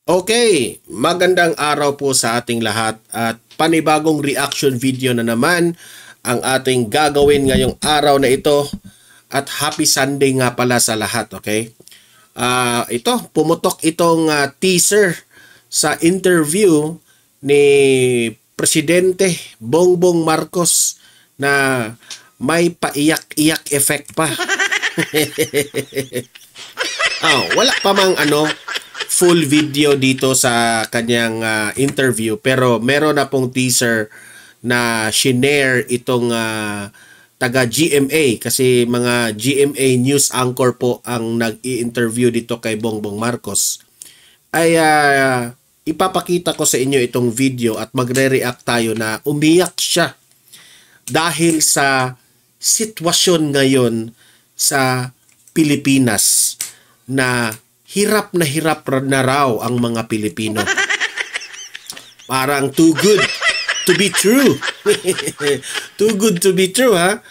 Okay, magandang araw po sa ating lahat at panibagong reaction video na naman ang ating gagawin ngayong araw na ito at happy Sunday nga pala sa lahat, okay? Ito, pumutok itong teaser sa interview ni Presidente Bongbong Marcos na may paiyak-iyak effect pa. Wala pa mang full video dito sa kanyang interview, pero meron na pong teaser na shinare itong taga GMA, kasi mga GMA news anchor po ang nag-i-interview dito kay Bongbong Marcos. Ay ipapakita ko sa inyo itong video at magre-react tayo na umiyak siya dahil sa sitwasyon ngayon sa Pilipinas na hirap na raw ang mga Pilipino. Parang too good to be true. Too good to be true, ha?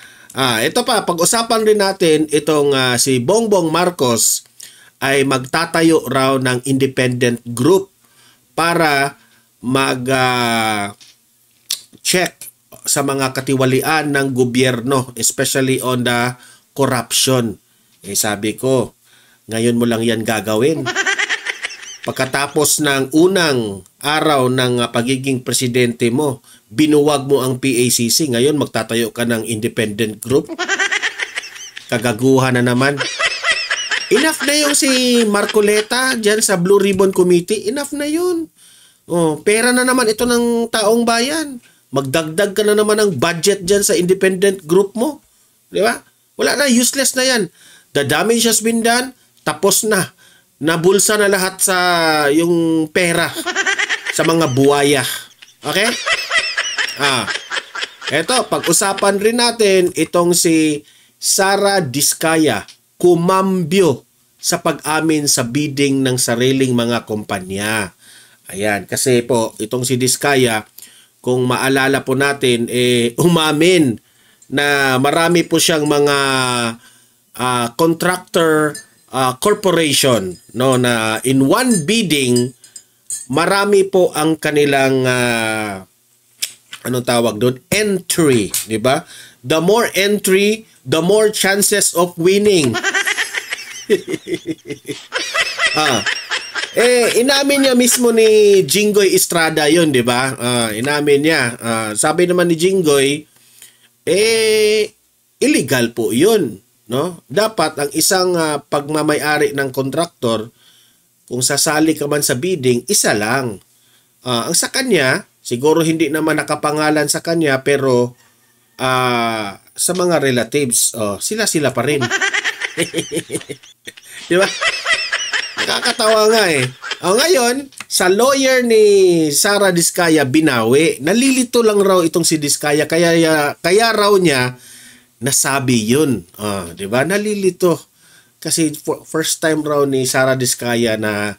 Ito pa, pag-usapan rin natin itong si Bongbong Marcos ay magtatayo raw ng independent group para mag-check sa mga katiwalian ng gobyerno, especially on the corruption. Sabi ko, ngayon mo lang yan gagawin. Pagkatapos ng unang araw ng pagiging presidente mo, binuwag mo ang PACC. Ngayon magtatayo ka ng independent group. Kagaguhan na naman. Enough na yung si Marcoleta dyan sa Blue Ribbon Committee. Enough na yun. Pera na naman ito ng taong bayan. Magdagdag ka na naman ng budget dyan sa independent group mo. Di ba? Wala na, useless na yan. The damage has been done. Tapos na. Nabulsa na lahat sa yung pera sa mga buwaya. Okay? Eto, pag-usapan rin natin itong si Sara Diskaya, kumambyo sa pag-amin sa bidding ng sariling mga kumpanya. Ayan, kasi po itong si Diskaya, kung maalala po natin, umamin na marami po siyang mga contractor corporation, no, na in one bidding marami po ang kanilang anong tawag doon, entry, di ba? The more entry, the more chances of winning. Inamin niya mismo ni Jinggoy Estrada yun, di ba? Inamin niya. Sabi naman ni Jinggoy, illegal po yun. No? Dapat ang isang pagmamay-ari ng kontraktor, kung sasali ka man sa bidding, isa lang. Ang sa kanya, siguro hindi naman nakapangalan sa kanya, pero sa mga relatives, sila-sila pa rin. Di ba? Nakakatawa nga eh. Ngayon, sa lawyer ni Sara Diskaya, binawi. Nalilito lang raw itong si Diskaya, kaya raw niya nasabi yun. Di ba? Nalilito. Kasi first time raw ni Sara Diskaya na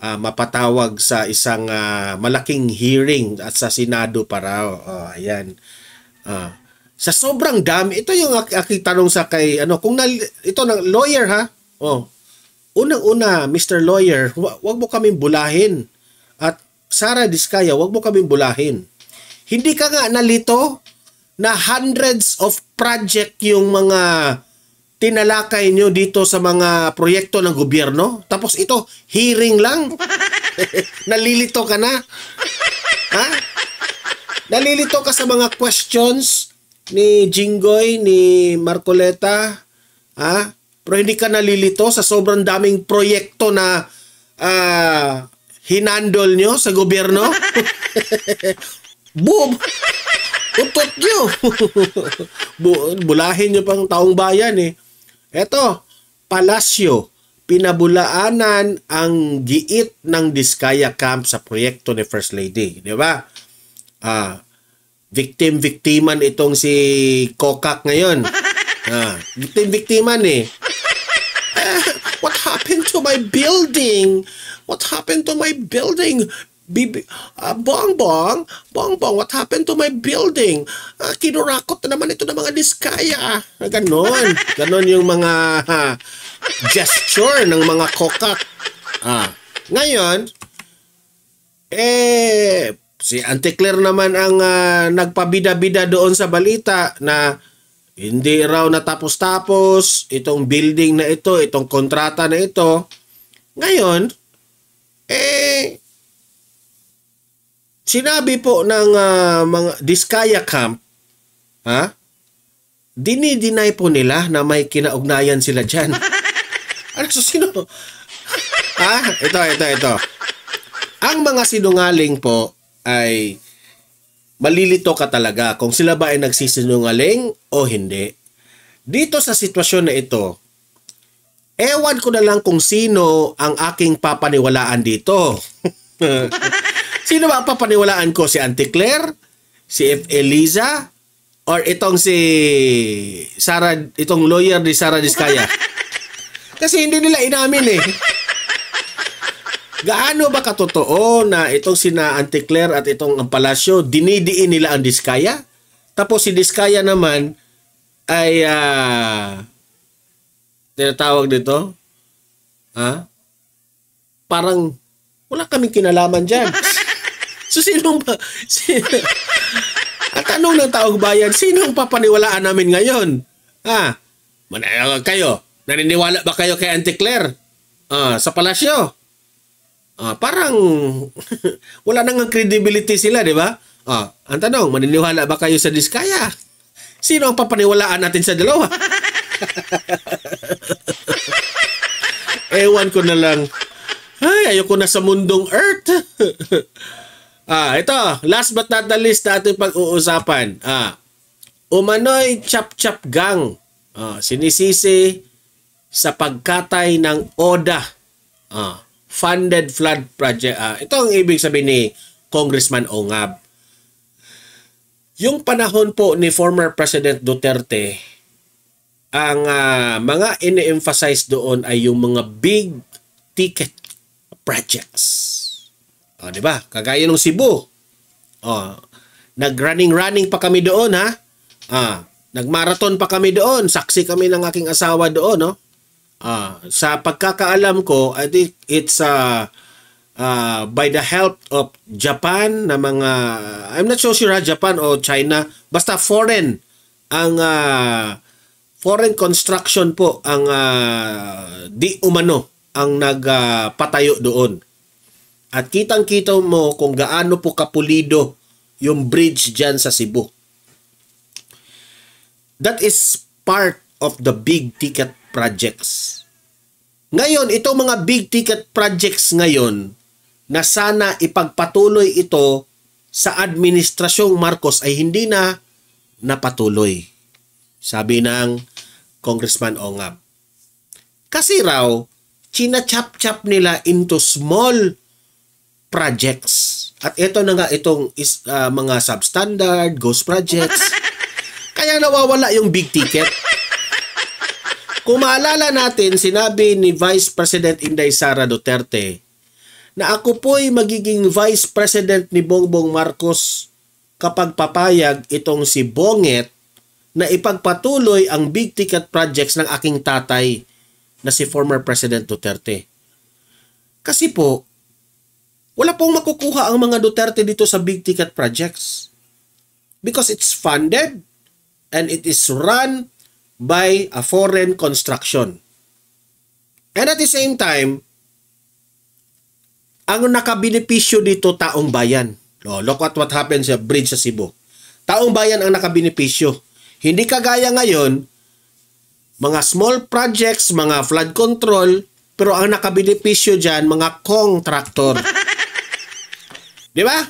mapatawag sa isang malaking hearing at sa Senado pa raw. Ayan. Sa sobrang dami, ito yung aking tanong sa kay, ito ng lawyer, ha? Unang-una, Mr. Lawyer, wag mo kaming bulahin. At Sara Diskaya, wag mo kaming bulahin. Hindi ka nga nalito na hundreds of project yung mga tinalakay nyo dito sa mga proyekto ng gobyerno? Tapos ito, hearing lang? Nalilito ka na? Ha? Nalilito ka sa mga questions ni Jinggoy, ni Marcoleta? Ha? Pero hindi ka nalilito sa sobrang daming proyekto na hinandol nyo sa gobyerno? Boom! Utot nyo. Bulahin nyo pang taong bayan eh. Eto, palasyo. Pinabulaanan ang giit ng Diskaya Camp sa proyekto ni First Lady. Di ba? Victim-victiman itong si Kokak ngayon. Victim-victiman eh. What happened to my building? What happened to my building? Bongbong, what happened to my building? Kinurakot na naman ito ng mga Diskaya. Ganon yung mga gesture ng mga kokak. Ngayon, Si Auntie Claire naman ang nagpabida-bida doon sa balita na hindi raw natapos-tapos itong building na ito, itong kontrata na ito. Ngayon, sinabi po ng mga Diskaya camp, dinideny po nila na may kinaugnayan sila dyan. Ano sino? Ito. Ang mga sinungaling po ay malilito ka talaga kung sila ba ay nagsisinungaling o hindi. Dito sa sitwasyon na ito, ewan ko na lang kung sino ang aking papaniwalaan dito. Sino ba papaniwalaan ko? Si Auntie Claire? Si F. Eliza? Or itong si Sara, itong lawyer ni Sara Diskaya? Kasi hindi nila inamin eh. Gaano ba katotoo na itong sina Auntie Claire at itong ang palasyo, dinidiin nila ang Diskaya? Tapos si Diskaya naman ay tinatawag dito, parang wala kaming kinalaman dyan. So sinong ba? Ang tanong ng taong bayan, sinong papaniwalaan namin ngayon? Kayo, naniniwala ba kayo kay Auntie Claire? Sa palasyo? Parang wala nang credibility sila, di ba? Ang tanong, maniniwala ba kayo sa Diskaya? Sino ang papaniwalaan natin sa dalawa? Ewan ko na lang. Ay, ayoko na sa mundong Earth. Ito, last but not the least na ating pag-uusapan. Umano'y Chap-Chap Gang. Sinisisi sa pagkatay ng ODA. Funded Flood Project. Ito ang ibig sabihin ni Congressman Ongab. Yung panahon po ni former President Duterte, ang mga ini-emphasize doon ay yung mga big ticket projects. Di ba? Kagaya ng Cebu. Nag-running pa kami doon, ha? Nag-marathon pa kami doon. Saksi kami ng aking asawa doon, no? Sa pagkakaalam ko, I think it's by the help of Japan na mga, I'm not so sure Japan o China, basta foreign ang foreign construction po ang di umano ang nagpatayo doon. At kitang-kita mo kung gaano po kapulido yung bridge dyan sa Cebu. That is part of the big ticket projects. Ngayon, itong mga big ticket projects ngayon na sana ipagpatuloy ito sa administrasyong Marcos ay hindi na napatuloy. Sabi ng Congressman Ongab. Kasi raw, china-chap-chap nila into small projects. At ito na nga itong mga substandard, ghost projects. Kaya nawawala yung big ticket. Kung maalala natin, sinabi ni Vice President Inday Sara Duterte na ako po'y magiging Vice President ni Bongbong Marcos kapag papayag itong si Bonget na ipagpatuloy ang big ticket projects ng aking tatay na si former President Duterte. Kasi po, wala pong makukuha ang mga Duterte dito sa big ticket projects because it's funded and it is run by a foreign construction. And at the same time, ang nakabenepisyo dito taong bayan. Look at what happened sa bridge sa Cebu. Taong bayan ang nakabenepisyo. Hindi kagaya ngayon, mga small projects, mga flood control, pero ang nakabenepisyo dyan, mga contractor. Di ba?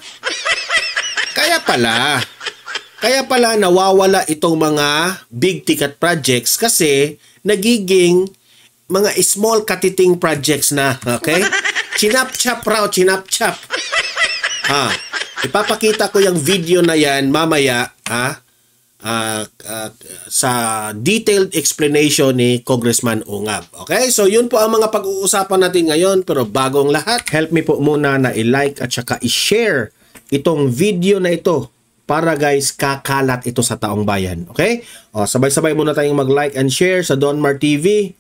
Kaya pala nawawala itong mga big ticket projects kasi nagiging mga small katiting projects na, okay? Chinap-chap raw, chinap-chap. Ipapakita ko yung video na yan mamaya, sa detailed explanation ni Congressman Ongab. Okay? So yun po ang mga pag-uusapan natin ngayon, pero bagong lahat, help me po muna na i-like at saka i-share itong video na ito para guys kakalat ito sa taong bayan. Okay? Sabay-sabay muna tayong mag-like and share sa Donmar TV.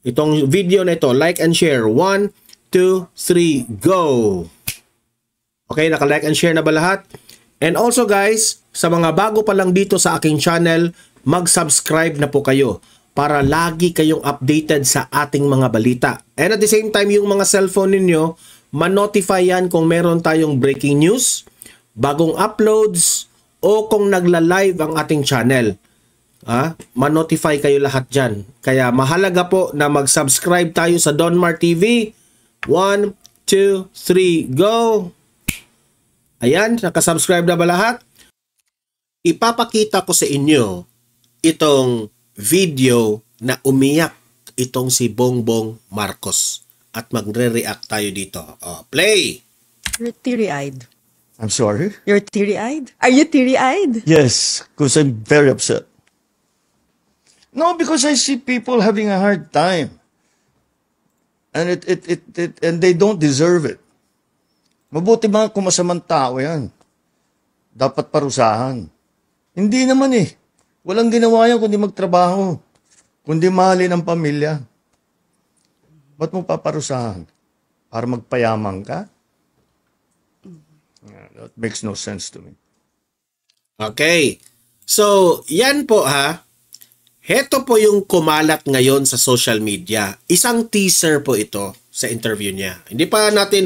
Itong video na ito, like and share. 1, 2, 3, go! Okay, naka-like and share na ba lahat? And also guys, sa mga bago pa lang dito sa aking channel, mag-subscribe na po kayo para lagi kayong updated sa ating mga balita. And at the same time, yung mga cellphone ninyo, ma-notify yan kung meron tayong breaking news, bagong uploads, o kung nagla-live ang ating channel. Ma-notify kayo lahat dyan. Kaya mahalaga po na mag-subscribe tayo sa Donmar TV. 1, 2, 3, go! Ayan, nakasubscribe na ba lahat? Ipapakita ko sa inyo itong video na umiyak itong si Bongbong Marcos. At magre-react tayo dito. Play! You're teary-eyed. I'm sorry? You're teary-eyed? Are you teary-eyed? Yes, because I'm very upset. No, because I see people having a hard time. And and they don't deserve it. Mabuti mga kumasamang tao yan. Dapat parusahan. Hindi naman eh. Walang ginawa yan kundi magtrabaho. Kundi mahalin ang pamilya. Ba't mo paparusahan? Para magpayaman ka? That makes no sense to me. Okay. So, yan po ha. Heto po yung kumalat ngayon sa social media. Isang teaser po ito sa interview niya. Hindi pa natin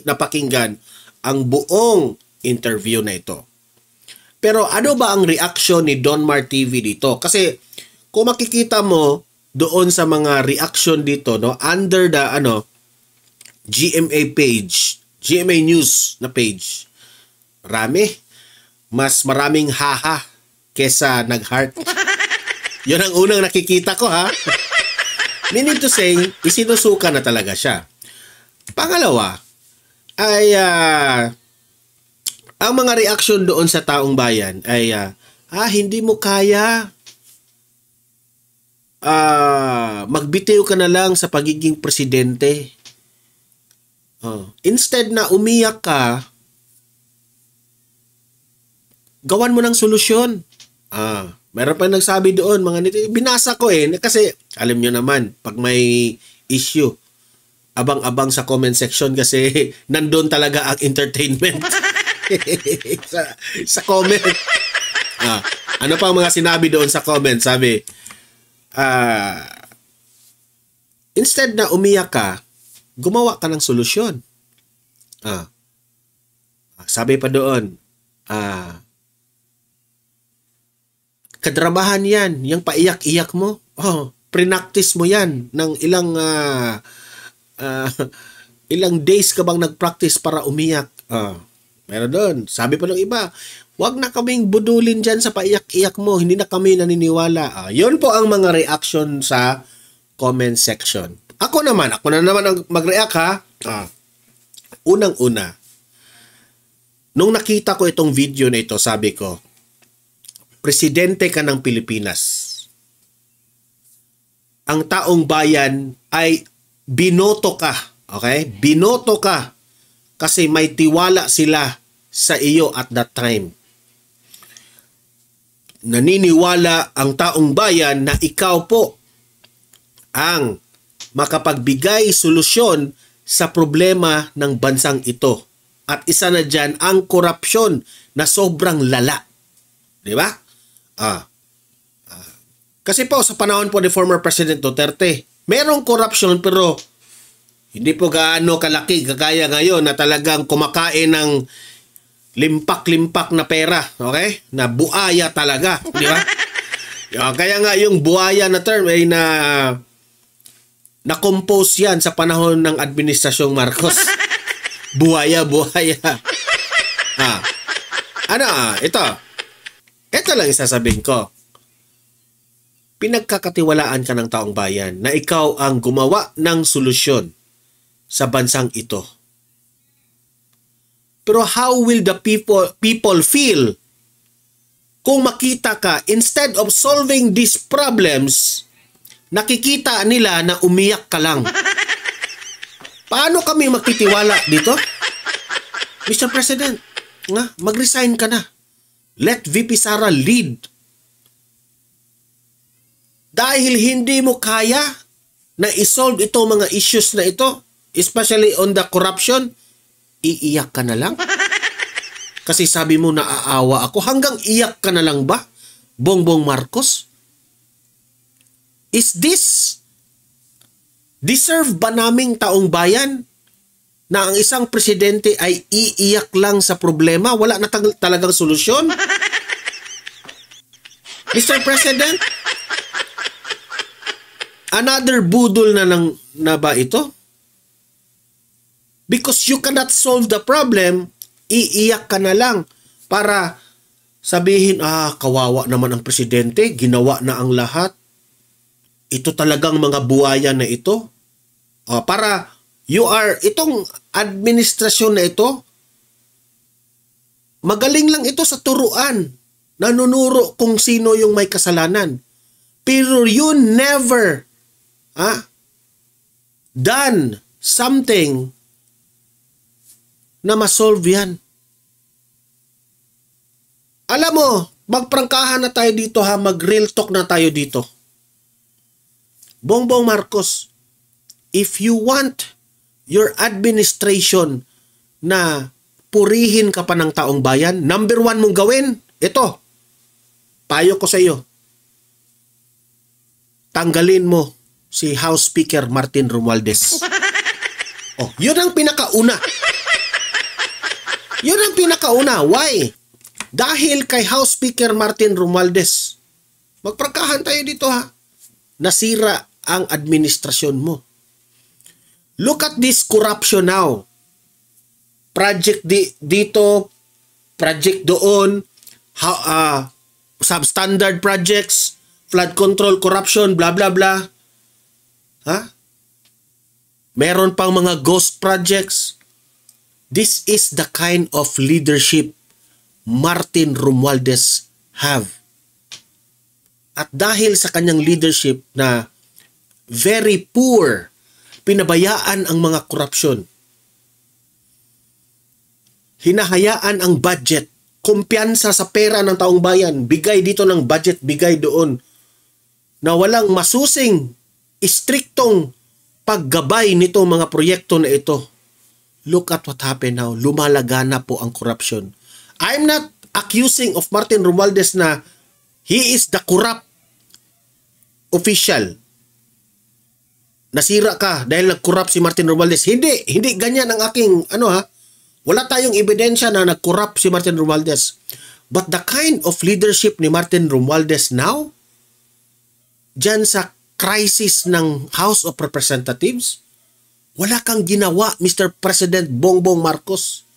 napakinggan ang buong interview na ito. Pero ano ba ang reaction ni Donmar TV dito? Kasi kung makikita mo doon sa mga reaction dito, no, under the GMA page, GMA News na page, mas maraming haha kesa nag-heart. Yun ang unang nakikita ko ha. Meaning to say, isinusuka na talaga siya. Pangalawa, ay ang mga reaction doon sa taong bayan ay hindi mo kaya. Magbitiw ka na lang sa pagiging presidente. Instead na umiyak ka, gawan mo ng solusyon. Meron pa nagsabi doon, binasa ko kasi alam nyo naman, pag may issue, abang-abang sa comment section kasi nandun talaga ang entertainment. sa comment. Ano pa ang mga sinabi doon sa comment? Sabi, instead na umiyak ka, gumawa ka ng solusyon. Sabi pa doon, kadrabahan yan, yung paiyak-iyak mo. Pre-practice mo yan ng ilang days ka bang nag-practice para umiyak. Meron doon. Sabi pa ng iba, wag na kaming budulin dyan sa paiyak-iyak mo. Hindi na kami naniniwala. Yun po ang mga reaction sa comment section. Ako na naman ang mag-react ha. Unang-una, nung nakita ko itong video na ito, sabi ko, presidente ka ng Pilipinas. Ang taong bayan ay binoto ka. Okay? Binoto ka kasi may tiwala sila sa iyo at that time. Naniniwala ang taong bayan na ikaw po ang makapagbigay solusyon sa problema ng bansang ito. At isa na dyan ang korupsyon na sobrang lala. Di ba? Kasi po sa panahon po ni former President Duterte, merong corruption pero hindi po gaano kalaki kagaya ngayon na talagang kumakain ng limpak-limpak na pera, okay? Na buaya talaga, di ba? Kaya nga yung buaya na term ay na-compose yan sa panahon ng Administrasyong Marcos. Buaya. Ito lang isasabihin ko. Pinagkakatiwalaan ka ng taong bayan na ikaw ang gumawa ng solusyon sa bansang ito. Pero how will the people feel kung makita ka, instead of solving these problems, nakikita nila na umiyak ka lang? Paano kami makitiwala dito? Mr. President, mag-resign ka na. Let VP Sara lead. Dahil hindi mo kaya na isolve itong mga issues na ito, especially on the corruption, Iiyak ka na lang? Kasi sabi mo naaawa ako, hanggang iyak ka na lang ba, Bongbong Marcos? Is this deserve ba naming taong bayan na ang isang presidente ay iiyak lang sa problema? Wala na talagang solusyon? Mr. President, another budol na ba ito? Because you cannot solve the problem, iiyak ka na lang para sabihin, kawawa naman ang presidente, ginawa na ang lahat. Ito talagang mga buhaya na ito. Para itong administrasyon na ito, magaling lang ito sa turuan. Nanunuro kung sino yung may kasalanan. Pero you never done something na masolve yan. Alam mo, magprangkahan na tayo dito mag-real talk na tayo dito. Bongbong Marcos, if you want your administration na purihin ka pa ng taong bayan, number 1 mong gawin, ito, payo ko sa iyo. Tanggalin mo si House Speaker Martin Romualdez. Yun ang pinakauna. Yun ang pinakauna. Why? Dahil kay House Speaker Martin Romualdez. Magprangkahan tayo dito Nasira ang administrasyon mo. Look at this corruption now. Project dito, project doon, substandard projects, flood control, corruption, blah blah blah. Meron pang mga ghost projects. This is the kind of leadership Martin Romualdez have. At dahil sa kanyang leadership na very poor, pinabayaan ang mga korupsyon. Hinahayaan ang budget, kumpiyansa sa pera ng taong bayan, bigay dito ng budget, bigay doon, na walang masusing, istriktong paggabay nitong mga proyekto na ito. Look at what happened now. Lumalagana po ang corruption. I'm not accusing of Martin Romualdez na he is the corrupt official. Nasira ka dahil nag-corrupt si Martin Romualdez. Hindi ganyan ang aking wala tayong ebidensya na nag-corrupt si Martin Romualdez. But the kind of leadership ni Martin Romualdez now, dyan sa crisis ng House of Representatives, wala kang ginawa, Mr. President Bongbong Marcos.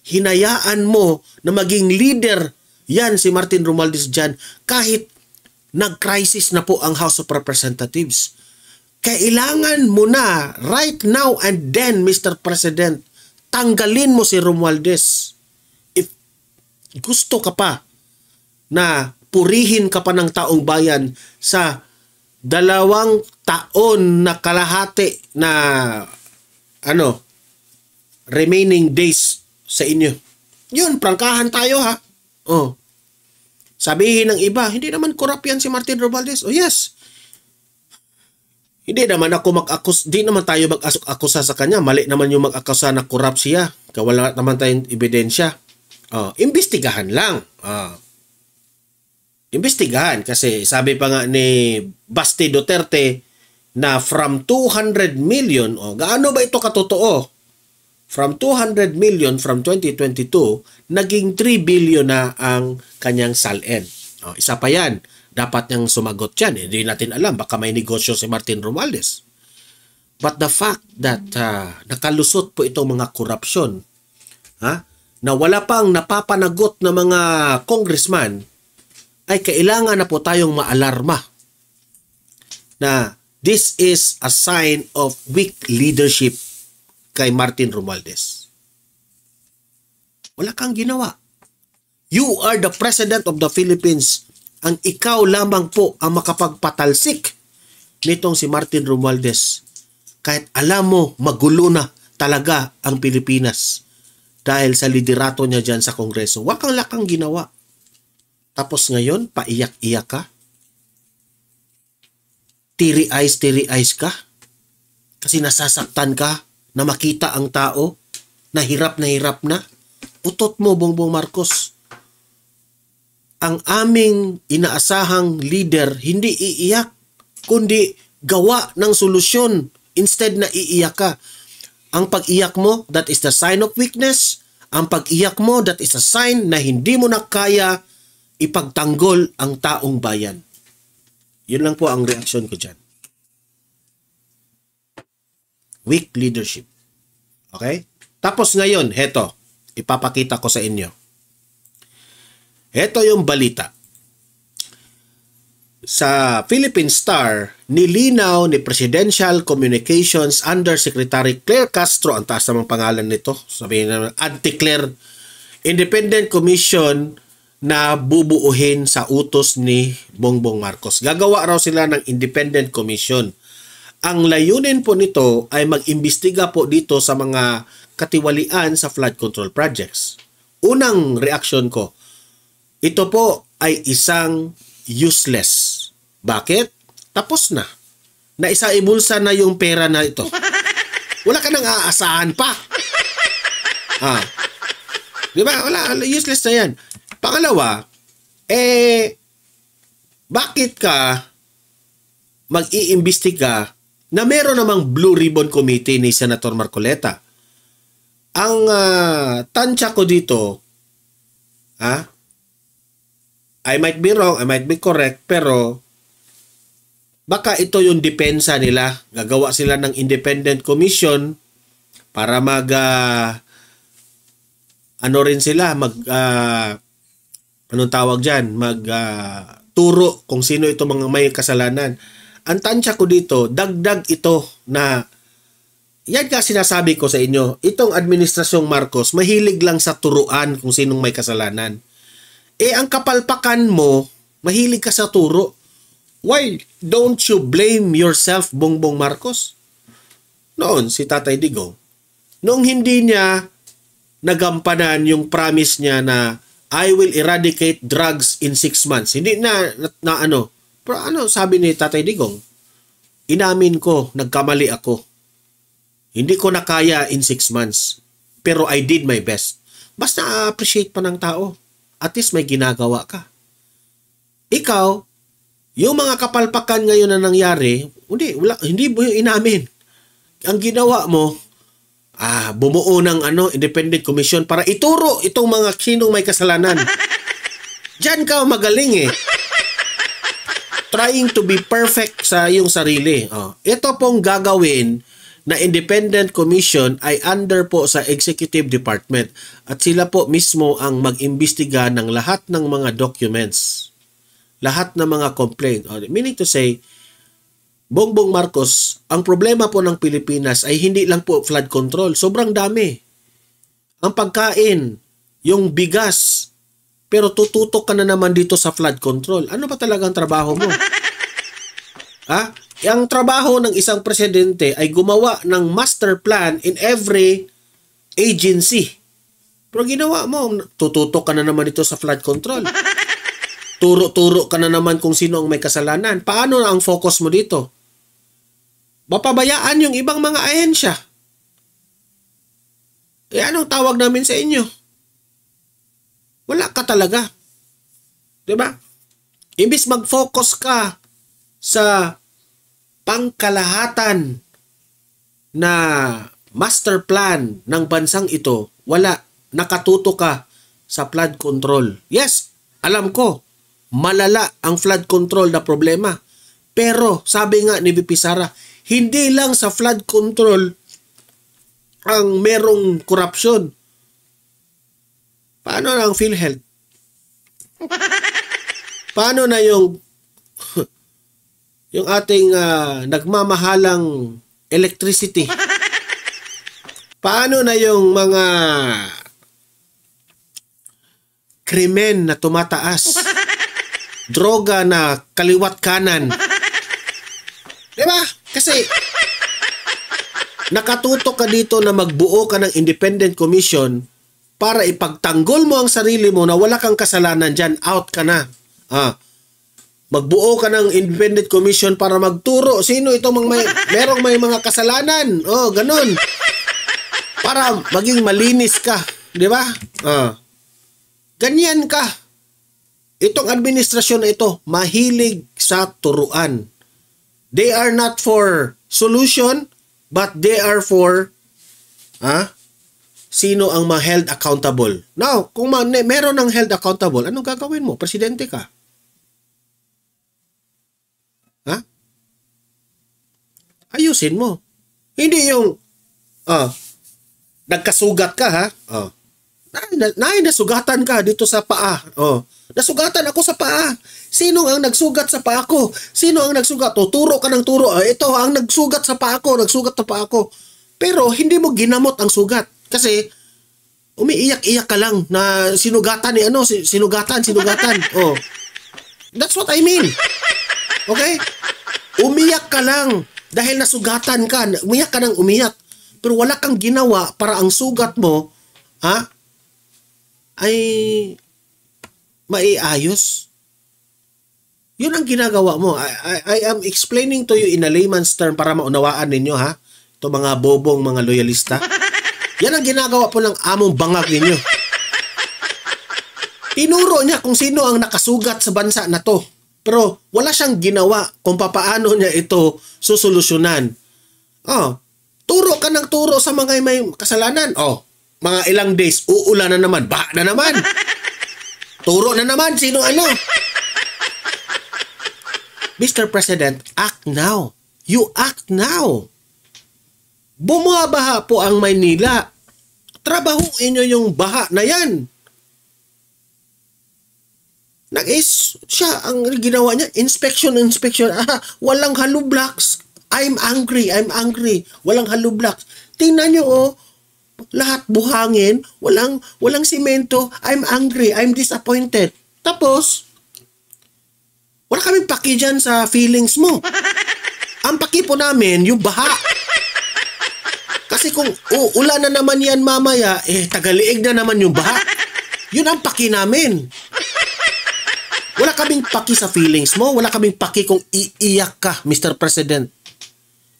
Hinayaan mo na maging leader yan si Martin Romualdez dyan kahit nag-crisis na po ang House of Representatives. Kailangan mo na right now and then, Mr. President, tanggalin mo si Romualdez. If gusto ka pa na purihin ka pa ng taong bayan sa 2 taon na kalahati na remaining days sa inyo. Yun, prangkahan tayo Sabihin ng iba, hindi naman corrupt yan si Martin Romualdez. Yes. Hindi naman ako di naman tayo mag-akusa sa kanya. Mali naman yung mag-akusa na corrupt siya. Wala naman tayong ebidensya. Imbestigahan lang. Imbestigahan. Kasi sabi pa nga ni Basti Duterte na from 200 million, gaano ba ito katotoo? From 200 million from 2022, naging 3 billion na ang kanyang SALN. Isa pa yan. Dapat niyang sumagot yan. Hindi natin alam. Baka may negosyo si Martin Romualdez. But the fact that nakalusot po itong mga korupsyon, na wala pang napapanagot na mga congressman, ay kailangan na po tayong maalarma na this is a sign of weak leadership kay Martin Romualdez. Wala kang ginawa. You are the President of the Philippines. Ang ikaw lamang po ang makapagpatalsik nitong si Martin Romualdez. Kahit alam mo, magulo na talaga ang Pilipinas dahil sa liderato niya dyan sa Kongreso. Wakang-lakang ginawa. Tapos ngayon, paiyak-iyak ka? Teary eyes ka? Kasi nasasaktan ka na makita ang tao na hirap na. Utot mo, Bongbong Marcos. Ang aming inaasahang leader hindi iiyak, kundi gawa ng solusyon instead na iiyak ka. Ang pag-iyak mo, that is the sign of weakness. Ang pag-iyak mo, that is a sign na hindi mo na kaya ipagtanggol ang taong bayan. Yun lang po ang reaksyon ko dyan. Weak leadership. Okay? Tapos ngayon, heto, ipapakita ko sa inyo. Heto yung balita. Sa Philippine Star, nilinaw ni Presidential Communications Undersecretary Claire Castro, ang taas namang pangalan nito, sabihin naman, Anti-Claire, Independent Commission na bubuuhin sa utos ni Bongbong Marcos. Gagawa raw sila ng Independent Commission. Ang layunin po nito ay mag-imbestiga po dito sa mga katiwalian sa flood control projects. Unang reaksyon ko, ito po ay isang useless. Bakit? Tapos na. Naisa-ibulsa na yung pera na ito. Wala ka nang aasahan pa. Di ba? Wala, useless na yan. Pangalawa, bakit ka mag-iimbestiga na meron namang Blue Ribbon Committee ni Senator Marcoleta? Ang tansya ko dito, I might be wrong, I might be correct, pero baka ito yung depensa nila. Gagawa sila ng independent commission para anong tawag dyan? Turo kung sino ito mga may kasalanan. Ang tansya ko dito, dagdag ito na, yan ka sinasabi ko sa inyo, itong administrasyong Marcos, mahilig lang sa turuan kung sinong may kasalanan. Ang kapalpakan mo, mahilig ka sa turo. Why don't you blame yourself, Bongbong Marcos? Noon, si Tatay Digong, noong hindi niya nagampanan yung promise niya na I will eradicate drugs in 6 months. Hindi pero sabi ni Tatay Digong? Inamin ko, nagkamali ako. Hindi ko na kaya in 6 months. Pero I did my best. Basta appreciate pa ng tao. At least may ginagawa ka. Ikaw, yung mga kapalpakan ngayon na nangyari, hindi mo yung inamin. Ang ginawa mo, bumuo ng independent commission para ituro itong mga sinong may kasalanan. Diyan ka magaling Trying to be perfect sa iyong sarili. Ito pong gagawin na independent commission ay under po sa executive department at sila po mismo ang mag-imbestiga ng lahat ng mga documents, lahat ng mga complaint. Meaning to say, Bongbong Marcos, ang problema po ng Pilipinas ay hindi lang po flood control, sobrang dami. Ang pagkain, yung bigas, pero tututok ka na naman dito sa flood control. Ano ba talagang trabaho mo? Ang trabaho ng isang presidente ay gumawa ng master plan in every agency. Pero ginawa mo, tututok ka na naman dito sa flood control. Turo-turo ka na naman kung sino ang may kasalanan. Paano na ang focus mo dito? Mapabayaan yung ibang mga ahensya. Anong tawag namin sa inyo? Wala ka talaga. Diba? Imbis mag-focus ka sa pangkalahatan na master plan ng bansang ito, wala. Nakatuto ka sa flood control. Yes, alam ko, malala ang flood control na problema. Pero, sabi nga ni VP Sara, hindi lang sa flood control ang merong korupsyon. Paano na ang PhilHealth? Paano na yung ating nagmamahalang electricity? Paano na yung mga krimen na tumataas? Droga na kaliwat kanan? Diba? Kasi nakatutok ka dito na magbuo ka ng independent commission para ipagtanggol mo ang sarili mo na wala kang kasalanan dyan, out ka na. Magbuo ka ng independent commission para magturo sino itong merong may mga kasalanan. Ganun. para maging malinis ka, di ba? Ganyan ka. Itong administrasyon na ito, mahilig sa turuan. They are not for solution, but they are for sino ang ma-held accountable. Now, kung meron ng held accountable, anong gagawin mo? Presidente ka. Ayusin mo. Hindi yung nagkasugat ka, ha? Nasugatan ka dito sa paa. Nasugatan ako sa paa. Sino ang nagsugat sa paa ko? Sino ang nagsugat? Turo ka ng turo. Ito ang nagsugat sa paa ko. Nagsugat sa paa ko. Pero hindi mo ginamot ang sugat. Kasi umiiyak-iyak ka lang na sinugatan ni sinugatan. That's what I mean. Okay? Umiyak ka lang dahil nasugatan ka. Umiyak ka ng umiyak. Pero wala kang ginawa para ang sugat mo ay maiayos. Yun ang ginagawa mo. I am explaining to you in a layman's term para maunawaan ninyo, ha? Ito mga bobong, mga loyalista. Yan ang ginagawa po ng among bangag ninyo. Tinuro niya kung sino ang nakasugat sa bansa na to. Pero wala siyang ginawa kung papaano niya ito susolusyonan. Turo ka ng turo sa mga may kasalanan. Mga ilang days, uulan na naman, baha na naman. Turo na naman, sino ano. Mr. President, act now. You act now. Bumabaha po ang Maynila. Trabahuin nyo yung baha na yan. Siya, ang ginawa niya, inspection. Walang hollow blocks. I'm angry. Walang hollow blocks. Tingnan nyo, lahat buhangin, walang simento. I'm angry. I'm disappointed. Tapos, wala kaming paki dyan sa feelings mo. Ang paki po namin, yung baha. Kasi kung ulan na naman yan mamaya, tagaliig na naman yung baha. Yun ang paki namin. Wala kaming paki sa feelings mo. Wala kaming paki kung iiyak ka, Mr. President.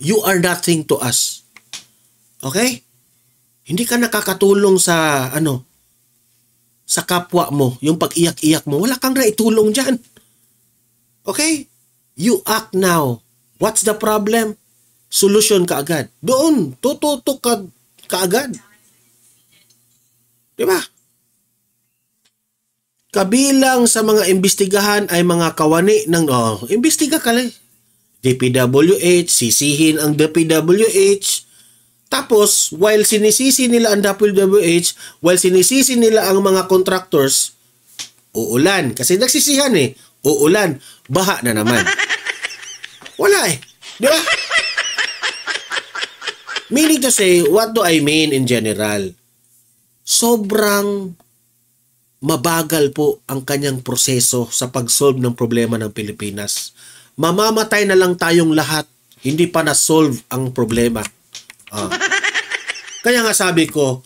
You are nothing to us. Okay? Hindi ka nakakatulong sa sa kapwa mo, yung pag-iyak-iyak mo. Wala kang naitulong dyan. Okay? You act now. What's the problem? Solution ka agad. Doon, tututok ka agad. Diba? Kabilang sa mga imbestigahan ay mga kawani ng imbestiga ka lang. DPWH, sisihin ang DPWH. Tapos, while sinisisi nila ang DPWH, while sinisisi nila ang mga contractors, uulan. Kasi nagsisihan uulan, baha na naman. Wala Di ba? Meaning to say, what do I mean in general? Sobrang mabagal po ang kanyang proseso sa pag-solve ng problema ng Pilipinas. Mamamatay na lang tayong lahat, hindi pa na-solve ang problema. Kaya nga sabi ko,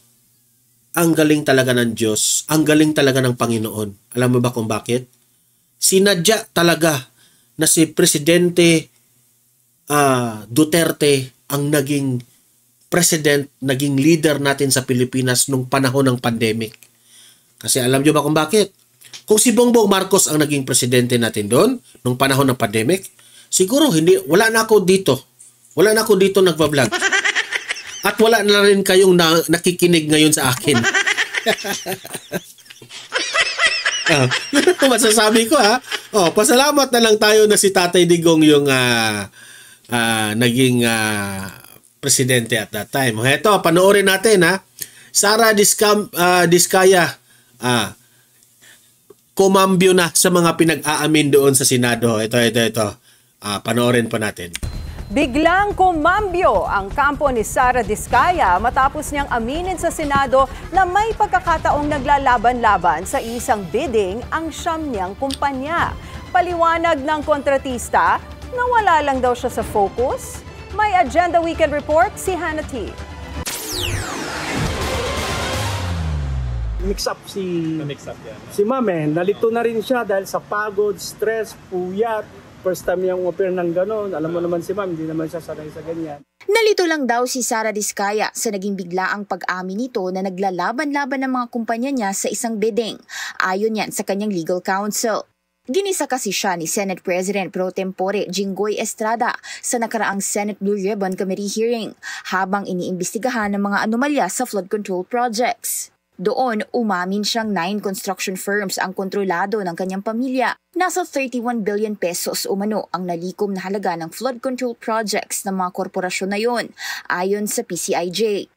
ang galing talaga ng Diyos, ang galing talaga ng Panginoon. Alam mo ba kung bakit? Sinadya talaga na si Presidente Duterte ang naging president, naging leader natin sa Pilipinas nung panahon ng pandemic. Kasi alam nyo ba kung bakit? Kung si Bongbong Marcos ang naging presidente natin doon nung panahon ng pandemic, siguro wala na ako dito. Wala na ako dito nagbablog. At wala na rin kayong nakikinig ngayon sa akin. Yun ang masasabi ko pasalamat na lang tayo na si Tatay Digong yung naging presidente at that time. Ito, panoorin natin Sara Diskaya kumambyo na sa mga pinag-aamin doon sa Senado. Ito. Panoorin pa natin. Biglang kumambyo ang kampo ni Sara Diskaya matapos niyang aminin sa Senado na may pagkakataong naglalaban-laban sa isang bidding ang siyam niyang kumpanya. Paliwanag ng kontratista, nawala lang daw siya sa focus. May Agenda Weekend Report si Hannah T. Mix up si Ma'am Nalito na rin siya dahil sa pagod, stress, puyat, first time niyang umapir ng gano'n. Alam mo naman si ma'am, hindi naman siya sanay sa ganyan. Nalito lang daw si Sara Diskaya sa naging biglaang pag-amin nito na naglalaban-laban ng mga kumpanya niya sa isang bidding. Ayon yan sa kanyang legal counsel. Ginisa kasi siya ni Senate President Pro Tempore Jinggoy Estrada sa nakaraang Senate Blue Ribbon Committee hearing habang iniimbestigahan ng mga anomalya sa flood control projects. Doon, umamin siyang 9 construction firms ang kontrolado ng kanyang pamilya. Nasa 31 billion pesos umano ang nalikom na halaga ng flood control projects ng mga korporasyon na yon, ayon sa PCIJ.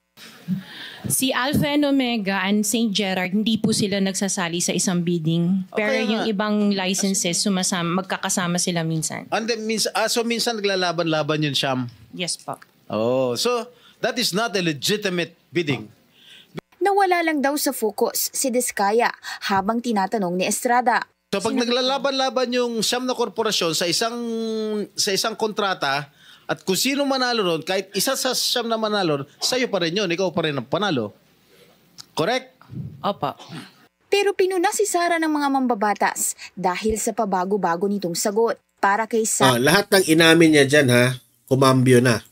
Si Alpha and Omega and St. Gerard, hindi po sila nagsasali sa isang bidding. Pero Okay, yung ibang licenses, magkakasama sila minsan. And then, so minsan naglalaban-laban yun, Sham? Yes po. Oh, so that is not a legitimate bidding. Nawala lang daw sa focus si Diskaya habang tinatanong ni Estrada. So pag naglalaban-laban yung siyam na korporasyon sa isang kontrata at kung sino manalo ron, kahit isa sa siyam na manalo, sa'yo pa rin yun, ikaw pa rin ang panalo. Correct? Opo. Pero pinuna si Sara ng mga mambabatas dahil sa pabago-bago nitong sagot. Para kay Sara, Lahat ng inamin niya dyan ha, kumambyo na.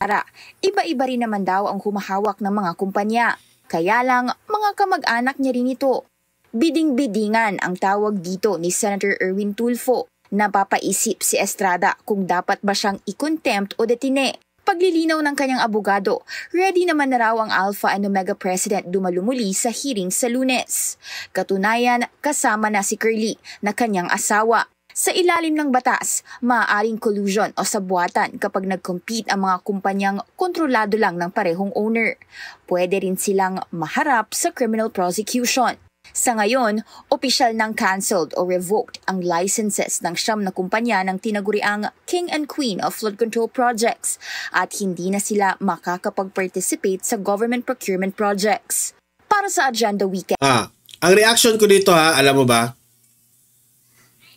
iba-iba rin naman daw ang humahawak ng mga kumpanya. Kaya lang, mga kamag-anak niya rin ito. Biding-bidingan ang tawag dito ni Senator Erwin Tulfo. Napapaisip si Estrada kung dapat ba siyang i-contempt o detine. Paglilinaw ng kanyang abogado, ready naman na raw ang Alpha and Omega President dumalumuli sa hearing sa Lunes. Katunayan, kasama na si Curly na kanyang asawa. Sa ilalim ng batas, maaaring collusion o sabuatan kapag nag-compete ang mga kumpanyang kontrolado lang ng parehong owner. Pwede rin silang maharap sa criminal prosecution. Sa ngayon, opisyal nang cancelled o revoked ang licenses ng 9 na kumpanya ng tinaguriang King and Queen of Flood Control Projects at hindi na sila makakapag-participate sa government procurement projects. Para sa Agenda Weekend. Ang reaction ko dito alam mo ba?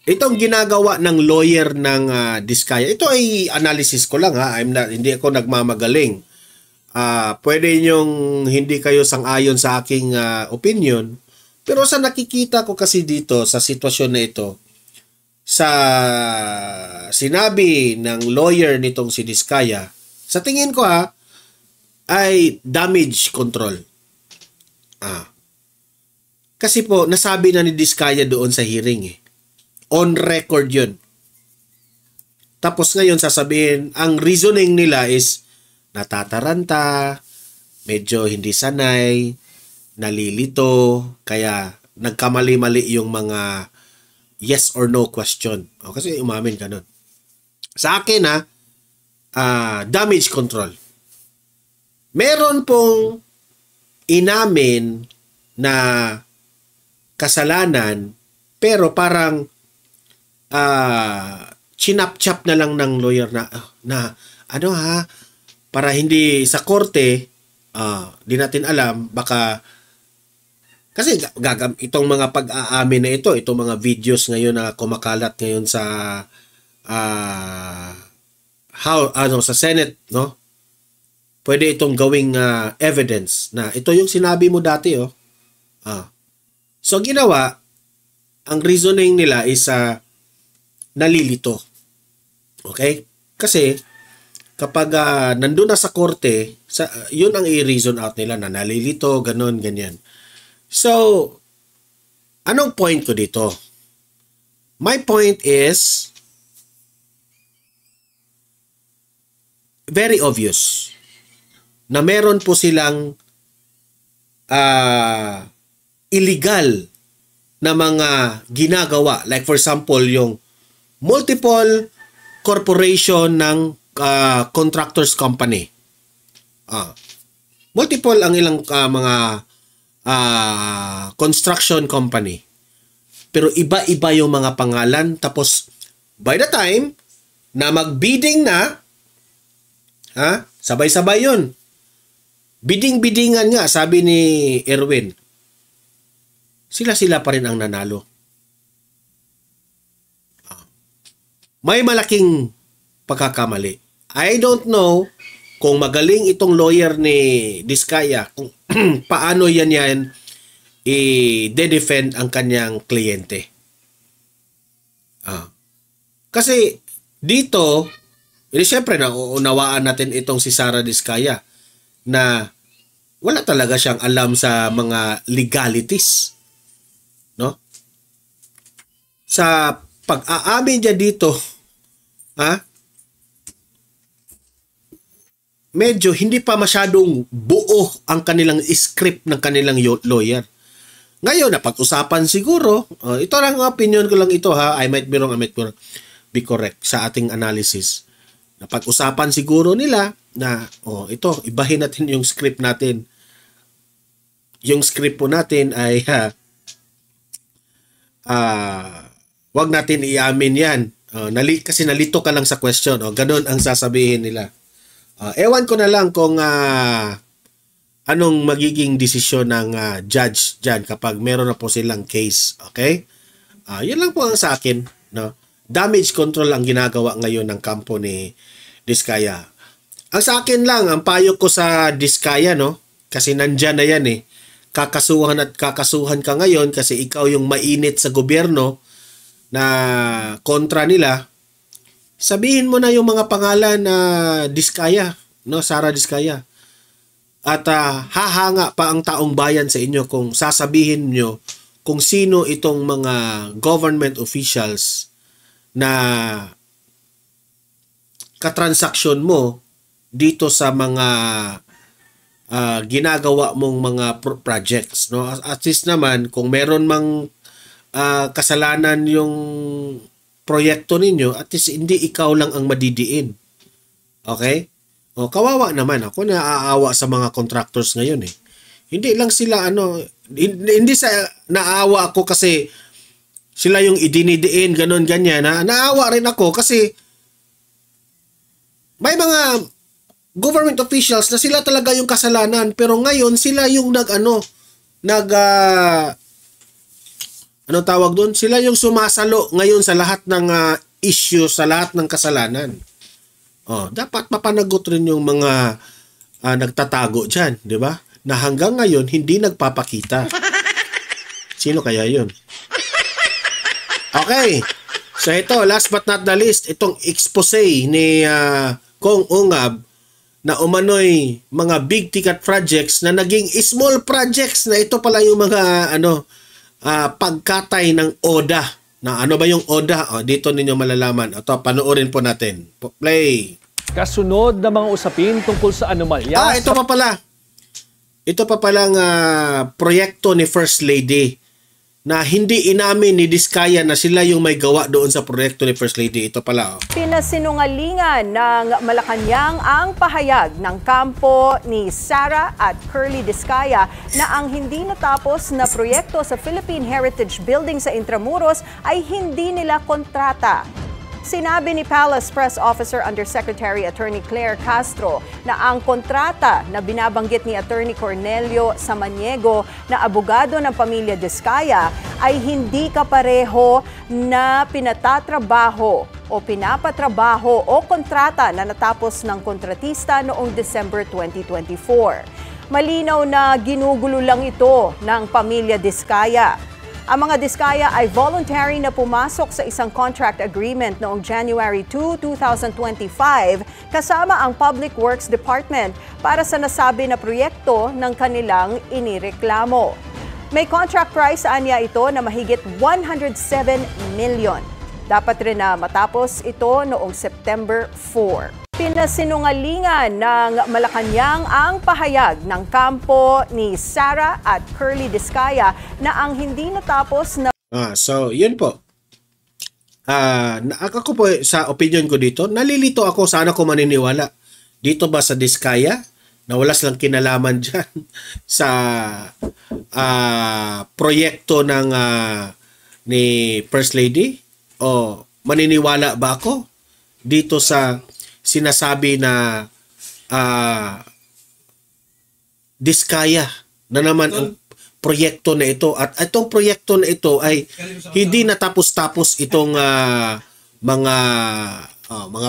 Itong ginagawa ng lawyer ng Diskaya, ito ay analysis ko lang hindi ako nagmamagaling. Pwede nyong hindi kayo sang-ayon sa aking opinion, pero sa nakikita ko kasi dito sa sitwasyon na ito, sa sinabi ng lawyer nitong si Diskaya, sa tingin ko ay damage control. Kasi po, nasabi na ni Diskaya doon sa hearing On record yun. Tapos ngayon sasabihin, ang reasoning nila is natataranta, medyo hindi sanay, nalilito, kaya nagkamali-mali yung mga yes or no question. Kasi umamin ka nun. Sa akin damage control. Meron pong inamin na kasalanan, pero parang chinap-chap na lang ng lawyer na para hindi sa korte, di natin alam, baka kasi itong mga pag-aamin na itong mga videos ngayon na kumakalat ngayon sa sa Senate, no? Pwede itong gawing evidence na ito yung sinabi mo dati, So ginawa, ang reasoning nila is nalilito. Okay? Kasi kapag nandun na sa korte, yun ang i-reason out nila na nalilito, ganon, ganyan. So, anong point ko dito? My point is very obvious na meron po silang illegal na mga ginagawa. Like for example, yung multiple corporation ng contractors company. Multiple ang ilang mga construction company. Pero iba-iba yung mga pangalan. Tapos, by the time na mag-bidding na, sabay-sabay yun. Bidding-biddingan nga, sabi ni Erwin. Sila pa rin ang nanalo. May malaking pagkakamali. I don't know kung magaling itong lawyer ni Diskaya, kung paano yan i-defend ang kanyang kliyente. Kasi dito, siyempre nauunawaan natin itong si Sara Diskaya na wala talaga siyang alam sa mga legalities. No? Sa pag-aamin niya dito, medyo hindi pa masyadong buo ang kanilang script ng kanilang lawyer. Ngayon, napag-usapan siguro, ito lang ang opinion ko lang ito ha, I might be wrong, be correct sa ating analysis. Napag-usapan siguro nila na, ito, ibahin natin yung script natin. Yung script po natin ay, wag natin iamin yan. Kasi nalito ka lang sa question. Ganun ang sasabihin nila. Ewan ko na lang kung anong magiging desisyon ng judge dyan kapag meron na po silang case. Okay? Yun lang po ang sa akin. No? Damage control ang ginagawa ngayon ng kampo ni Diskaya. Ang sa akin lang, ang payo ko sa Diskaya, no? Kasi nandyan na yan eh. Kakasuhan ka ngayon kasi ikaw yung mainit sa gobyerno na kontra nila. Sabihin mo na yung mga pangalan na Diskaya, no? Sara Diskaya. At hahanga pa ang taong bayan sa inyo kung sasabihin nyo kung sino itong mga government officials na katransaksyon mo dito sa mga ginagawa mong mga projects, no? At least naman kung meron mang kasalanan yung proyekto ninyo, at least hindi ikaw lang ang madidiin. Okay? Kawawa naman ako, naaawa sa mga contractors ngayon eh. Hindi lang sila hindi sa naawa ako kasi sila yung idinidiin, ganun ganyan. Naawa rin ako kasi may mga government officials na sila talaga yung kasalanan, pero ngayon sila yung anong tawag doon? Sila yung sumasalo ngayon sa lahat ng issue, sa lahat ng kasalanan. Dapat mapanagot rin yung mga nagtatago dyan, di ba? Na hanggang ngayon hindi nagpapakita. Sino kaya yun? Okay. So ito, last but not the least, itong expose ni Kong Ungab na umano'y mga big ticket projects na naging small projects na ito pala yung mga pagkatay ng ODA. Na ano ba yung ODA? Dito ninyo malalaman. Ito, panoorin po natin. Play. Kasunod na mga usapin tungkol sa anomalya. Ito pa pala. Ito pa palang proyekto ni First Lady na hindi inamin ni Diskaya na sila yung may gawa doon sa proyekto ni First Lady. Ito pala. Pinasinungalingan ng Malacanang ang pahayag ng kampo ni Sara at Curly Diskaya na ang hindi natapos na proyekto sa Philippine Heritage Building sa Intramuros ay hindi nila kontrata. Sinabi ni Palace Press Officer Undersecretary Attorney Claire Castro na ang kontrata na binabanggit ni Attorney Cornelio Samaniego na abogado ng pamilya Diskaya ay hindi kapareho na pinapatrabaho o kontrata na natapos ng kontratista noong December 2024. Malinaw na ginugulo lang ito ng pamilya Diskaya. Ang mga Diskaya ay voluntary na pumasok sa isang contract agreement noong January 2, 2025 kasama ang Public Works Department para sa nasabi na proyekto ng kanilang inireklamo. May contract price anya ito na mahigit 107 million. Dapat rin na matapos ito noong September 4. Pinasinungalingan ng Malacanang ang pahayag ng kampo ni Sara at Curly Diskaya na ang hindi natapos na... So, yun po. Ako po, sa opinion ko dito, nalilito ako, sana ko maniniwala. Dito ba sa Diskaya, na wala silang kinalaman dyan sa proyekto ng ni First Lady? O maniniwala ba ako dito sa sinasabi na Diskaya na naman ang proyekto na ito, at itong proyekto na ito ay hindi natapos-tapos itong mga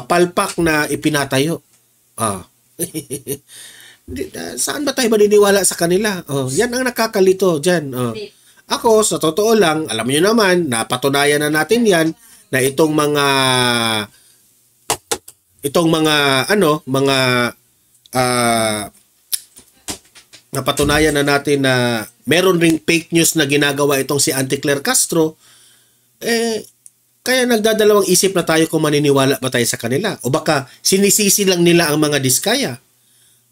palpak na ipinatayo. Saan ba tayo maniniwala sa kanila? Yan ang nakakalito dyan. Ako, sa totoo lang, alam niyo naman, napatunayan na natin yan na itong mga itong mga napatunayan na natin na meron ring fake news na ginagawa itong si Auntie Claire Castro, kaya nagdadalawang isip na tayo kung maniniwala ba tayo sa kanila. O baka sinisisi lang nila ang mga Diskaya.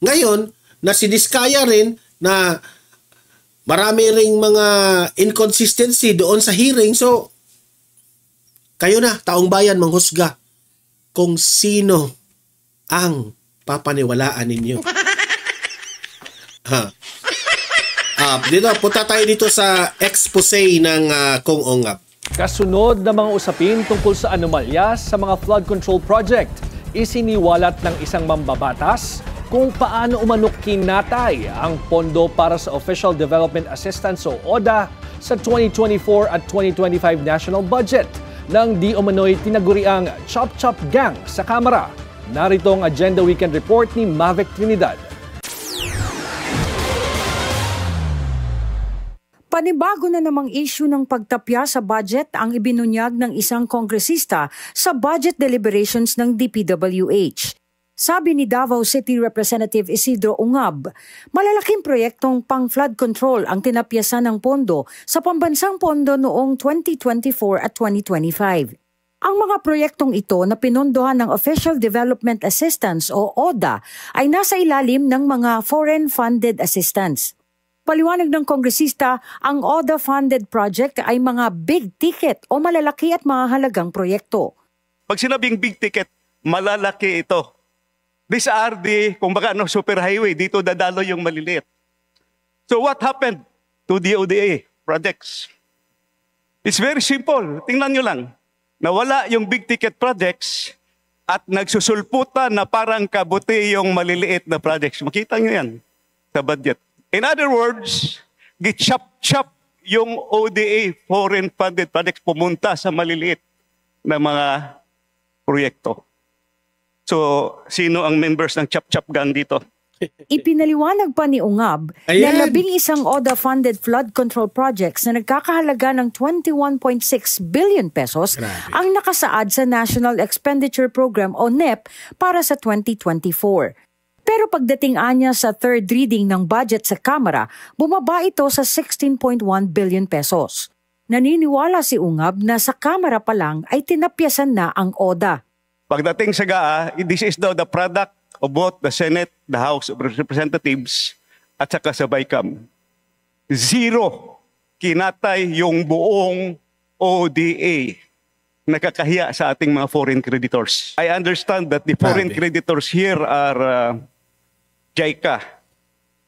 Ngayon, na si Diskaya rin na marami ring mga inconsistency doon sa hearing. So, kayo na, taong bayan, manghusga kung sino ang papaniwalaan ninyo. Dito, punta tayo dito sa expose ng Kong Ongab. Kasunod na mga usapin tungkol sa anomalya sa mga flood control project, isiniwalat ng isang mambabatas kung paano umanok kinatay ang pondo para sa Official Development Assistance o ODA sa 2024 at 2025 national budget ng di umano'y tinaguriang Chop Chop Gang sa Kamara. Narito ang Agenda Weekend Report ni Mavic Trinidad. Panibago na namang issue ng pagtapya sa budget ang ibinunyag ng isang kongresista sa budget deliberations ng DPWH. Sabi ni Davao City Representative Isidro Ungab, malalaking proyektong pang-flood control ang tinapyasan ng pondo sa pambansang pondo noong 2024 at 2025. Ang mga proyektong ito na pinondohan ng Official Development Assistance o ODA ay nasa ilalim ng mga foreign funded assistance. Paliwanag ng kongresista, ang ODA-funded project ay mga big ticket o malalaki at mahalagang proyekto. Pag sinabing big ticket, malalaki ito. This RD, kung baka superhighway, dito dadalo yung maliliit. So what happened to the ODA projects? It's very simple. Tingnan nyo lang. Nawala yung big ticket projects at nagsusulputan na parang kabuti yung maliliit na projects. Makita nyo yan sa budget. In other words, gichap-chap yung ODA foreign funded projects pumunta sa maliliit na mga proyekto. So, sino ang members ng Chop-Chop Gang dito? Ipinaliwanag pa ni Ungab na 11 ODA-funded flood control projects na nagkakahalaga ng 21.6 billion pesos ang nakasaad sa National Expenditure Program o NEP para sa 2024. Pero pagdating anya sa third reading ng budget sa Kamara, bumaba ito sa 16.1 billion pesos. Naniniwala si Ungab na sa Kamara pa lang ay tinapyasan na ang ODA. Pagdating sa GAA, this is now the product of both the Senate, the House of Representatives, at saka sa BICAM. Zero kinatay yung buong ODA. Nakakahiya sa ating mga foreign creditors. I understand that the foreign creditors here are JICA,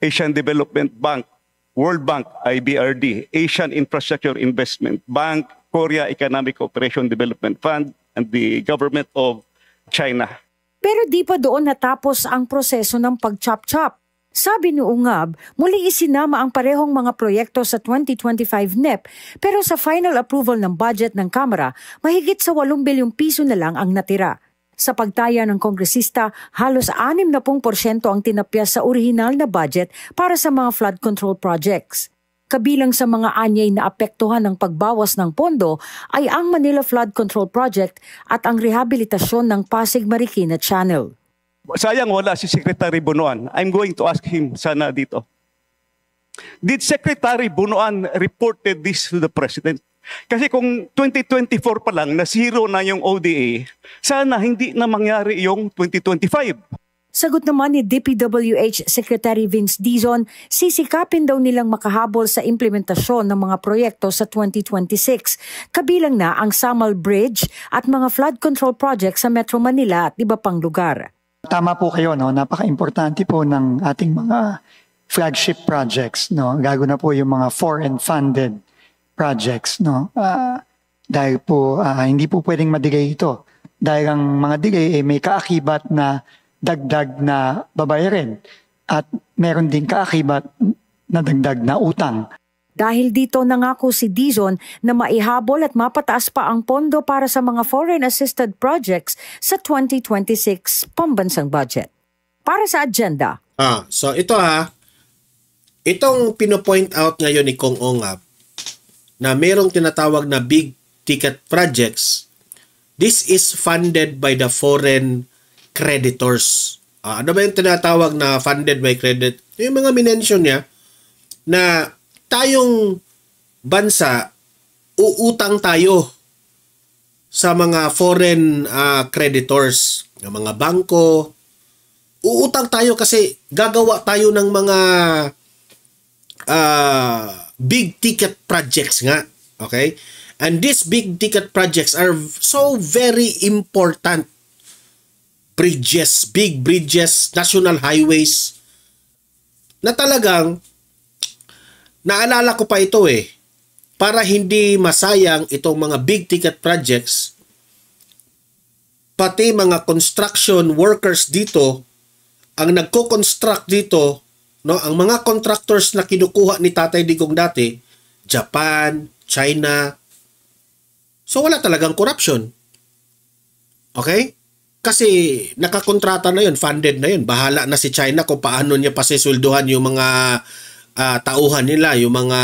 Asian Development Bank, World Bank, IBRD, Asian Infrastructure Investment Bank, Korea Economic Cooperation Development Fund, and the government of China. Pero di pa doon natapos ang proseso ng pag-chop-chop. Sabi ni Ungab, muli isinama ang parehong mga proyekto sa 2025 NEP pero sa final approval ng budget ng Kamara, mahigit sa 8 bilyong piso na lang ang natira. Sa pagtaya ng kongresista, halos 60% ang tinapyas sa orihinal na budget para sa mga flood control projects. Kabilang sa mga anyay na apektuhan ng pagbawas ng pondo ay ang Manila Flood Control Project at ang rehabilitasyon ng Pasig Marikina Channel. Sayang wala si Secretary Bunuan. I'm going to ask him sana dito. Did Secretary Bunuan reported this to the President? Kasi kung 2024 pa lang na zero na yung ODA, sana hindi na mangyari yung 2025. Sagot naman ni DPWH Secretary Vince Dizon, sisikapin daw nilang makahabol sa implementasyon ng mga proyekto sa 2026, kabilang na ang Samal Bridge at mga flood control projects sa Metro Manila at iba pang lugar. Tama po kayo, no? Napaka-importante po ng ating mga flagship projects. No? Gago na po yung mga foreign funded projects. No? Dahil po hindi po pwedeng madigay ito. Dahil ang mga digay may kaakibat na dagdag na babayarin at meron din kaakibat na dagdag na utang. Dahil dito nangako si Dizon na maihabol at mapataas pa ang pondo para sa mga foreign assisted projects sa 2026 pambansang budget. Para sa agenda. So ito itong pino-point out ngayon ni Kong Ongab na merong tinatawag na big ticket projects. This is funded by the foreign creditors. Ano ba yung tinatawag na funded by credit? Yung mga minention niya na tayong bansa, uutang tayo sa mga foreign creditors, ng mga bangko. Uutang tayo kasi gagawa tayo ng mga big ticket projects nga. Okay? And these big ticket projects are so very important. Bridges, big bridges, national highways, na talagang, naalala ko pa ito para hindi masayang itong mga big ticket projects, pati mga construction workers dito, ang nagko-construct dito, no, ang mga contractors na kinukuha ni Tatay Digong dati, Japan, China, so wala talagang corruption. Okay? Kasi nakakontrata na yun, funded na yun. Bahala na si China kung paano niya pasisulduhan yung mga tauhan nila, yung mga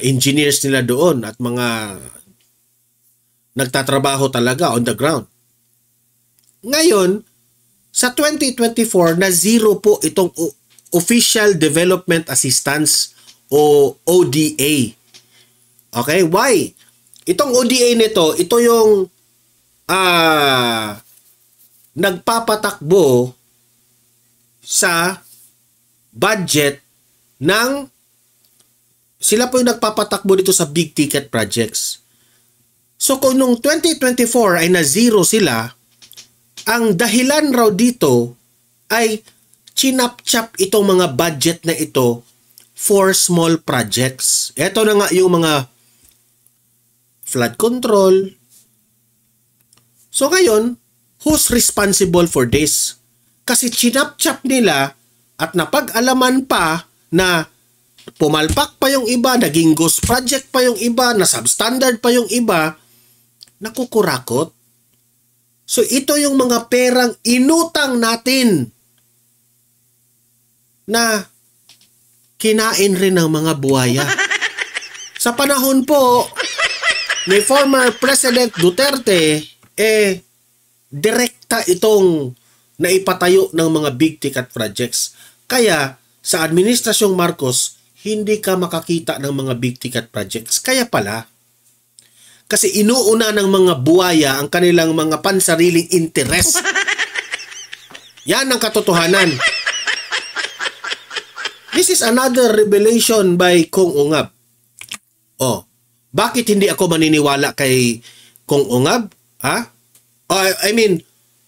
engineers nila doon at mga nagtatrabaho talaga on the ground. Ngayon, sa 2024 na zero po itong Official Development Assistance o ODA. Okay? Why? Itong ODA nito, ito yung nagpapatakbo sa budget ng, sila po yung nagpapatakbo dito sa big ticket projects. So kung nung 2024 ay na zero sila, ang dahilan raw dito ay chinap-chap itong mga budget na ito for small projects. Ito na nga yung mga flood control. So ngayon, who's responsible for this? Kasi chinap-chap nila at napag-alaman pa na pumalpak pa yung iba, naging ghost project pa yung iba, na substandard pa yung iba, nakukurakot. So ito yung mga perang inutang natin na kinain rin ng mga buhaya. Sa panahon po ni former President Duterte, direkta itong naipatayo ng mga big ticket projects. Kaya sa Administrasyong Marcos, hindi ka makakita ng mga big ticket projects. Kaya pala, kasi inuuna ng mga buhaya ang kanilang mga pansariling interes. Yan ang katotohanan. This is another revelation by Kong Ungab. Bakit hindi ako maniniwala kay Kong Ungab?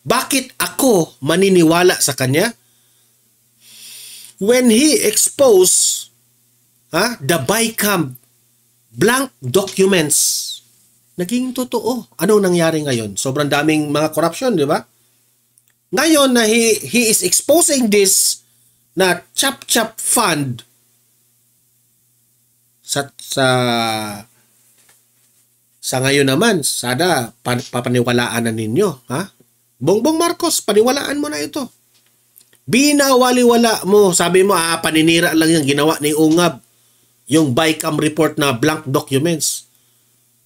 Bakit ako maniniwala sa kanya? When he exposed the BICAM blank documents, naging totoo. Anong nangyari ngayon? Sobrang daming mga corruption, di ba? Ngayon na he is exposing this na chap-chap fund sa ngayon naman, sana papaniwalaan na ninyo. Bongbong Marcos, paniwalaan mo na ito. Binawaliwala mo. Sabi mo, paninira lang yung ginawa ni Ungab. Yung BICAM report na blank documents.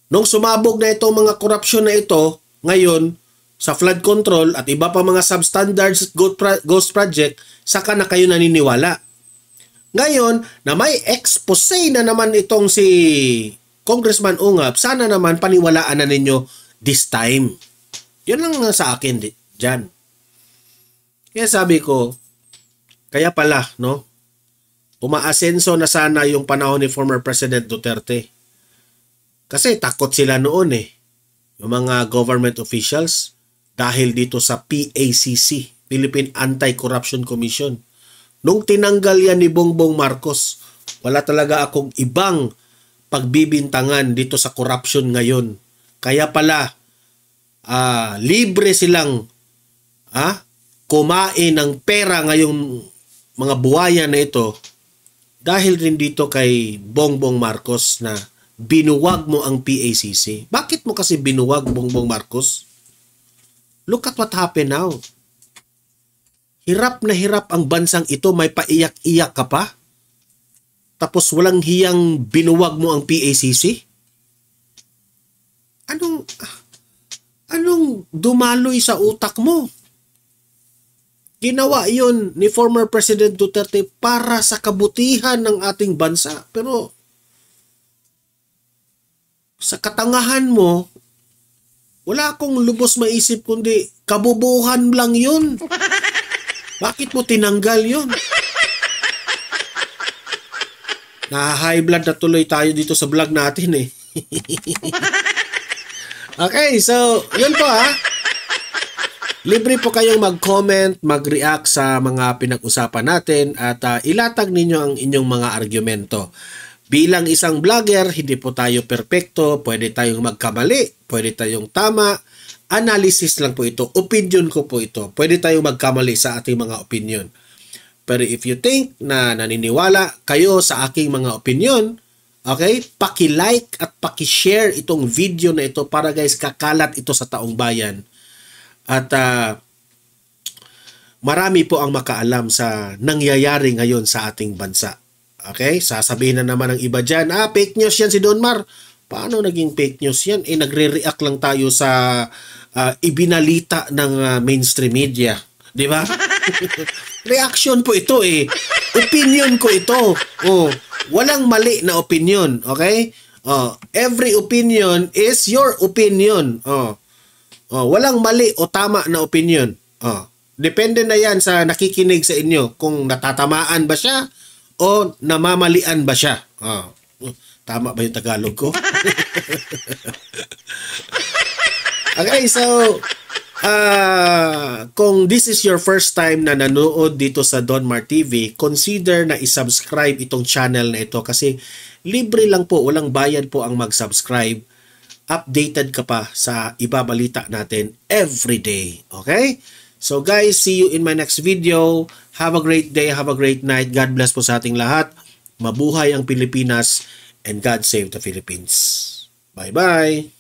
Nung sumabog na itong mga korupsyon na ito, ngayon, sa flood control at iba pa mga substandards ghost project, saka na kayo naniniwala. Ngayon, na may expose na naman itong si Congressman Ungab, sana naman paniwalaan na ninyo this time. Yun lang sa akin dyan. Kaya sabi ko, kaya pala, no? Umaasenso na sana yung panahon ni former President Duterte. Kasi takot sila noon yung mga government officials, dahil dito sa PACC, Philippine Anti-Corruption Commission. Nung tinanggal yan ni Bongbong Marcos, wala talaga akong ibang pagbibintangan dito sa corruption ngayon. Kaya pala, libre silang kumain ng pera ngayong mga buhaya na ito dahil rin dito kay Bongbong Marcos na binuwag mo ang PACC. Bakit mo kasi binuwag, Bongbong Marcos? Look at what happened now. Hirap na hirap ang bansang ito, may paiyak-iyak ka pa? Tapos walang hiyang binuwag mo ang PACC? Anong dumaloy sa utak mo? Ginawa yun ni former President Duterte para sa kabutihan ng ating bansa. Pero sa katangahan mo, wala akong lubos maisip kundi kabubuhan lang yun. Bakit mo tinanggal yun? Na-high blood na tuloy tayo dito sa vlog natin eh. Okay, so yun po ha. Libre po kayong mag-comment, mag-react sa mga pinag-usapan natin at ilatag ninyo ang inyong mga argumento. Bilang isang vlogger, hindi po tayo perpekto, pwede tayong magkamali, pwede tayong tama. Analysis lang po ito, opinion ko po ito. Pwede tayong magkamali sa ating mga opinion. Pero if you think na naniniwala kayo sa aking mga opinion, okay, paki-like at paki-share itong video na ito para guys kakalat ito sa taong bayan. At marami po ang makaalam sa nangyayari ngayon sa ating bansa. Okay? Sasabihin na naman ng iba dyan, fake news yan si Don Mar. Paano naging fake news yan? Nagre-react lang tayo sa ibinalita ng mainstream media. Di ba? Reaction po ito eh. Opinion ko ito. Walang mali na opinion. Okay? Every opinion is your opinion. Walang mali o tama na opinion. Depende na yan sa nakikinig sa inyo kung natatamaan ba siya o namamalian ba siya. Tama ba yung Tagalog ko? Okay, so kung this is your first time na nanood dito sa Don Mar TV, consider na isubscribe itong channel na ito kasi libre lang po, walang bayad po ang mag-subscribe. Updated ka pa sa ibabalita natin every day. Okay? So guys, see you in my next video. Have a great day, have a great night. God bless po sa ating lahat. Mabuhay ang Pilipinas and God save the Philippines. Bye-bye!